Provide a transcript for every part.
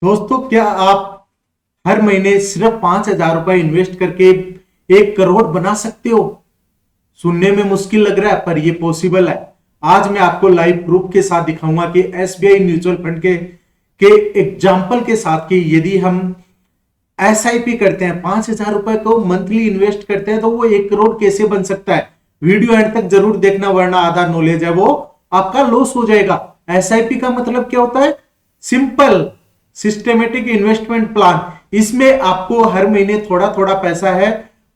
दोस्तों, क्या आप हर महीने सिर्फ 5,000 रुपए इन्वेस्ट करके 1 करोड़ बना सकते हो? सुनने में मुश्किल लग रहा है, पर यह पॉसिबल है। आज मैं आपको लाइव प्रूफ के साथ दिखाऊंगा कि एसबीआई म्यूचुअल फंड के एग्जाम्पल के साथ कि यदि हम एसआईपी करते हैं, 5,000 रुपए को मंथली इन्वेस्ट करते हैं, तो वो 1 करोड़ कैसे बन सकता है। वीडियो एंड तक जरूर देखना, वरना आधा नॉलेज है वो आपका लॉस हो जाएगा। एसआईपी का मतलब क्या होता है? Simple systematic investment plan. इसमें आपको हर महीने थोड़ा थोड़ा पैसा है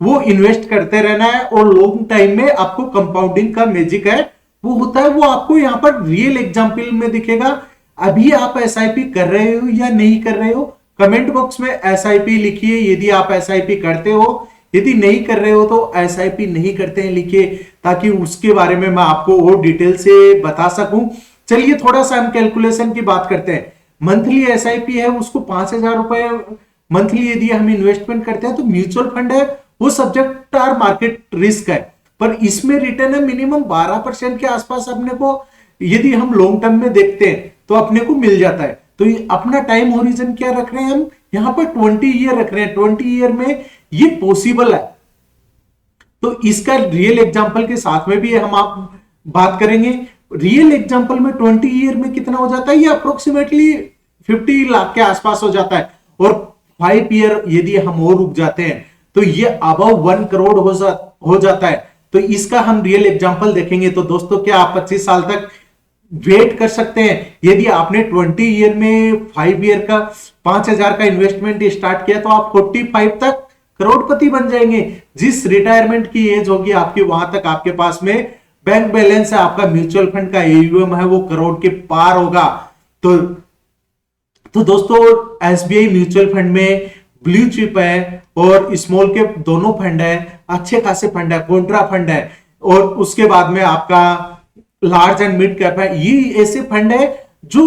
वो इन्वेस्ट करते रहना है, और लॉन्ग टाइम में आपको कंपाउंडिंग का मैजिक है वो होता है। वो आपको यहां पर रियल एग्जांपल में दिखेगा। अभी आप एसआईपी कर रहे हो या नहीं कर रहे हो, कमेंट बॉक्स में एसआईपी लिखिए यदि आप एसआईपी करते हो। यदि नहीं कर रहे हो तो एसआईपी नहीं करते हैं लिखिए, ताकि उसके बारे में मैं आपको और डिटेल से बता सकूं। चलिए थोड़ा सा हम कैलकुलेशन की बात करते हैं। मंथली एसआईपी है, उसको 5,000 रुपए मंथली यदि हम इन्वेस्टमेंट करते हैं, तो म्यूचुअल फंड है वो सब्जेक्ट आर मार्केट रिस्क है, पर इसमें रिटर्न है मिनिमम 12% के आसपास अपने को। यदि हम लॉन्ग टर्म में देखते हैं तो अपने को मिल जाता है। तो अपना टाइम होरिजन क्या रख रहे हैं हम यहां पर? 20 ईयर रख रहे हैं। 20 ईयर में ये पॉसिबल है। तो इसका रियल एग्जांपल के साथ में भी हम आप बात करेंगे। रियल एग्जांपल में 20 ईयर में कितना हो जाता है? ये अप्रोक्सीमेटली 50 लाख के आसपास हो जाता है। और 5 ईयर यदि हम और रुक जाते हैं तो ये अबव 1 करोड़ हो जाता है। तो इसका हम रियल एग्जांपल देखेंगे। तो दोस्तों, क्या आप 25 साल तक वेट कर सकते हैं? यदि आपने 20 ईयर में 5 ईयर का 5,000 का इन्वेस्टमेंट स्टार्ट किया तो आप 45 तक करोड़पति बन जाएंगे। जिस रिटायरमेंट की एज होगी आपकी, वहां तक आपके पास में बैंक बैलेंस है, आपका म्यूचुअल फंड का एयूएम है वो करोड़ के पार होगा। तो दोस्तों, एसबीआई म्यूचुअल फंड में ब्लू चिप है और स्मॉल कैप दोनों फंड है, अच्छे खासे फंड है, कॉन्ट्रा फंड है, और उसके बाद में आपका लार्ज एंड मिड कैप है। ये ऐसे फंड है जो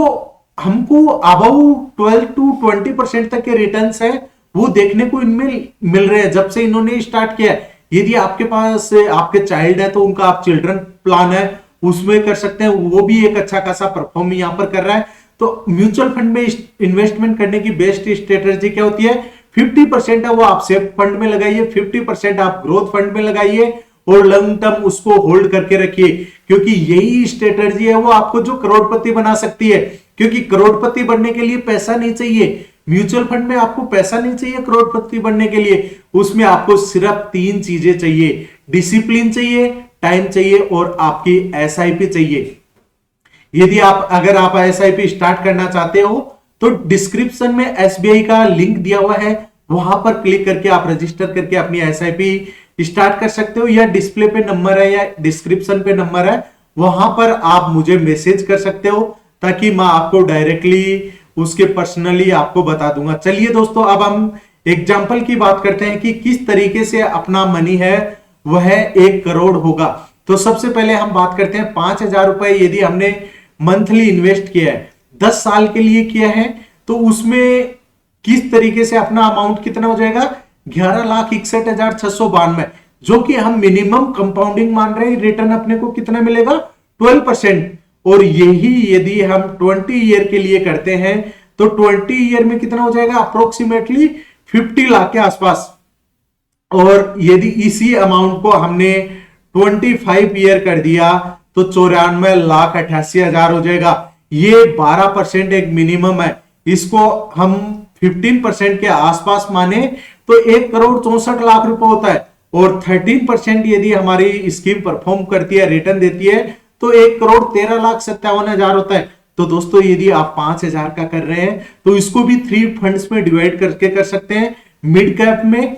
हमको अबव 12 to 20% तक के रिटर्न्स है वो देखने को इनमें मिल रहे हैं जब से इन्होंने स्टार्ट किया है। यदि आपके पास आपके चाइल्ड है तो उनका आप चिल्ड्रन प्लान है उसमें कर सकते हैं, वो भी एक अच्छा खासा परफॉर्म यहां पर कर रहा है। तो म्यूचुअल फंड में इन्वेस्टमेंट करने की बेस्ट स्ट्रेटेजी क्या होती है? 50% है वो आप सेफ फंड में लगाइए, 50% आप ग्रोथ फंड में लगाइए, और लॉन्ग टर्म उसको होल्ड करके रखिए, क्योंकि यही स्ट्रेटेजी है वो आपको जो करोड़पति बना सकती है। क्योंकि करोड़पति बनने के लिए पैसा नहीं चाहिए, म्यूचुअल फंड में आपको पैसा नहीं चाहिए करोड़पति बनने के लिए। उसमें आपको सिर्फ 3 चीजें चाहिए: डिसिप्लिन चाहिए, टाइम चाहिए, और आपकी एसआईपी चाहिए। यदि अगर आप एसआईपी स्टार्ट करना चाहते हो तो डिस्क्रिप्शन में एसबीआई का लिंक दिया हुआ है, वहां पर क्लिक करके आप रजिस्टर करके अपनी एसआईपी स्टार्ट कर सकते हो, या डिस्प्ले पे नंबर है या डिस्क्रिप्शन पे नंबर है, वहां पर आप मुझे मैसेज कर सकते हो, ताकि मैं आपको डायरेक्टली उसके पर्सनली आपको बता दूंगा। चलिए दोस्तों, अब हम एग्जाम्पल की बात करते हैं कि किस तरीके से अपना मनी है वह 1 करोड़ होगा। तो सबसे पहले हम बात करते हैं 5,000 रुपए यदि हमने मंथली इन्वेस्ट किया है, 10 साल के लिए किया है, तो उसमें किस तरीके से अपना अमाउंट कितना हो जाएगा? 11,61,692, जो कि हम मिनिमम कंपाउंडिंग मान रहे हैं। रिटर्न अपने को कितना मिलेगा? 12%। और यही यदि हम 20 ईयर के लिए करते हैं तो 20 ईयर में कितना हो जाएगा? अप्रोक्सीमेटली 50 लाख के आसपास। और यदि इसी अमाउंट को हमने 25 ईयर कर दिया तो 94,88,000 हो जाएगा। ये 12% एक मिनिमम है। इसको हम 15% के आसपास माने तो 1,64,00,000 रुपए होता है। और 13% यदि हमारी स्कीम परफॉर्म करती है, रिटर्न देती है, तो 1,13,57,000 होता है। तो दोस्तों, यदि आप 5,000 का कर रहे हैं तो इसको भी 3 फंड्स में डिवाइड करके कर सकते हैं। मिड कैप में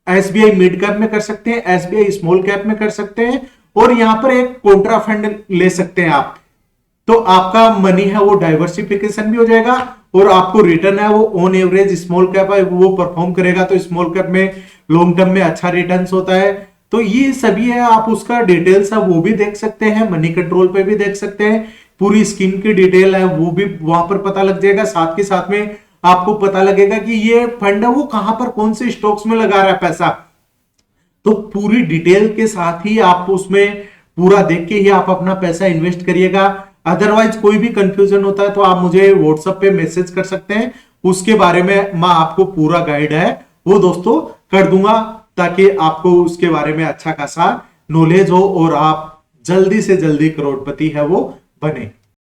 एसबीआई मिड कैप में कर सकते हैं, एसबीआई स्मॉल कैप में कर सकते हैं, और यहां पर एक कॉन्ट्रा फंड ले सकते हैं आप। तो आपका मनी है वो डाइवर्सिफिकेशन भी हो जाएगा, और आपको रिटर्न है वो ऑन एवरेज स्मॉल कैप है वो परफॉर्म करेगा। तो स्मॉल कैप में लॉन्ग टर्म में अच्छा रिटर्न्स होता है। तो ये सभी है, आप उसका डिटेल्स है वो भी देख सकते हैं, मनी कंट्रोल पे भी देख सकते हैं, पूरी स्कीम की डिटेल है वो भी वहां पर पता लग जाएगा। साथ के साथ में आपको पता लगेगा कि ये फंड है वो कहां पर कौन से स्टॉक्स में लगा रहा है पैसा। तो पूरी डिटेल के साथ ही आप उसमें पूरा देख के ही आप अपना पैसा इन्वेस्ट करिएगा। अदरवाइज कोई भी कंफ्यूजन होता है तो आप मुझे व्हाट्सएप पे मैसेज कर सकते हैं, उसके बारे में मैं आपको पूरा गाइड है वो दोस्तों कर दूंगा, ताकि आपको उसके बारे में अच्छा खासा नॉलेज हो और आप जल्दी से जल्दी करोड़पति है वो बने।